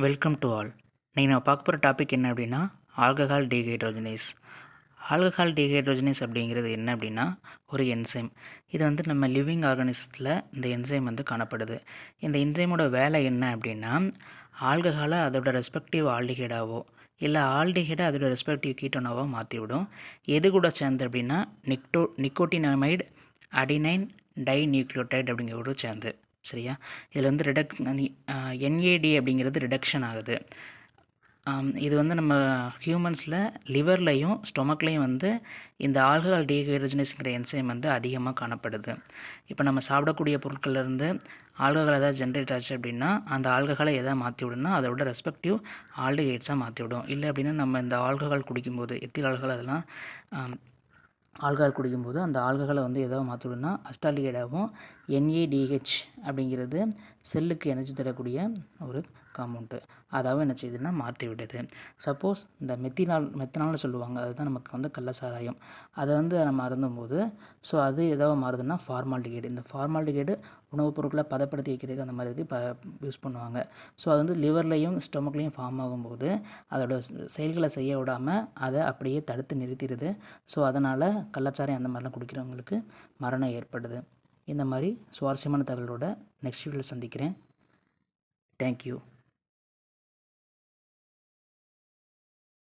Welcome to all. இன்றைக்கி நம்ம பார்க்க போகிற டாபிக் என்ன அப்படின்னா ஆல்கஹால் டீஹைட்ரோஜனேஸ். ஆல்கஹால் டீஹைட்ரோஜனேஸ் அப்படிங்கிறது என்ன அப்படின்னா ஒரு என்சைம். இது வந்து நம்ம லிவிங் ஆர்கானிசத்தில் இந்த என்சைம் வந்து காணப்படுது. இந்த என்சைமோட வேலை என்ன அப்படின்னா ஆல்கஹாலை அதோட ரெஸ்பெக்டிவ் ஆல்டிஹைடாவோ இல்லை ஆல்டிஹைடை அதோட ரெஸ்பெக்டிவ் கீட்டோனாவோ மாற்றிவிடும். எது கூட சேர்ந்து அப்படின்னா நிக்கோட்டினமைடு அடினைன் டை நியூக்ளியோடைட் அப்படிங்கிறதோடு சேர்ந்து. சரியா? இதில் வந்து என்ஏடி அப்படிங்கிறது ரிடக்ஷன் ஆகுது. இது வந்து நம்ம ஹியூமன்ஸில் லிவர்லையும் ஸ்டொமக்லேயும் வந்து இந்த ஆல்கஹால் டீஹைட்ரோஜனேஸ்ங்கிற என்சைம் வந்து அதிகமாக காணப்படுது. இப்போ நம்ம சாப்பிடக்கூடிய பொருட்கள்லேருந்து ஆல்கஹால் ஏதாவது ஜென்ரேட் ஆச்சு அப்படின்னா அந்த ஆல்கஹாலை எதாவது மாற்றி விடணும்னா அதோட ரெஸ்பெக்டிவ் ஆல்டிஹைட்ஸாக மாற்றி விடும். இல்லை அப்படின்னா நம்ம இந்த ஆல்கஹால் குடிக்கும்போது எத்தில் ஆல்கஹால் அதெல்லாம் ஆல்கஹால் குடிக்கும்போது அந்த ஆல்கஹாலை வந்து எதாவது மாற்றி விடணும்னா அஸ்டால்டிஹைடாகவும் என்ஏடிஹெச் அப்படிங்கிறது செல்லுக்கு எனர்ஜி தரக்கூடிய ஒரு காம்பவுண்டு அதாவது என்ன செய்யுதுன்னா மாற்றி விடுது. சப்போஸ் இந்த மெத்தனால்னு சொல்லுவாங்க, அதுதான் நமக்கு வந்து கள்ளசாராயம். அதை வந்து நம்ம அருந்தும்போது ஸோ அது ஏதாவது மாறுதுன்னா ஃபார்மால்டிஹைடு. இந்த ஃபார்மால்டிஹைடு உணவுப் பொருட்களை பதப்படுத்தி வைக்கிறதுக்கு அந்த மாதிரி இதுக்கு யூஸ் பண்ணுவாங்க. ஸோ அது வந்து லிவர்லையும் ஸ்டொமக்லேயும் ஃபார்ம் ஆகும்போது அதோட செயல்களை செய்ய விடாமல் அதை அப்படியே தடுத்து நிறுத்திடுது. ஸோ அதனால் கள்ளச்சாராயம் அந்த மாதிரிலாம் குடிக்கிறவங்களுக்கு மரணம் ஏற்படுது. இந்த மாதிரி சுவாரஸ்யமான தகவலோட நெக்ஸ்ட் வீடியோவில் சந்திக்கிறேன். தேங்க்யூ.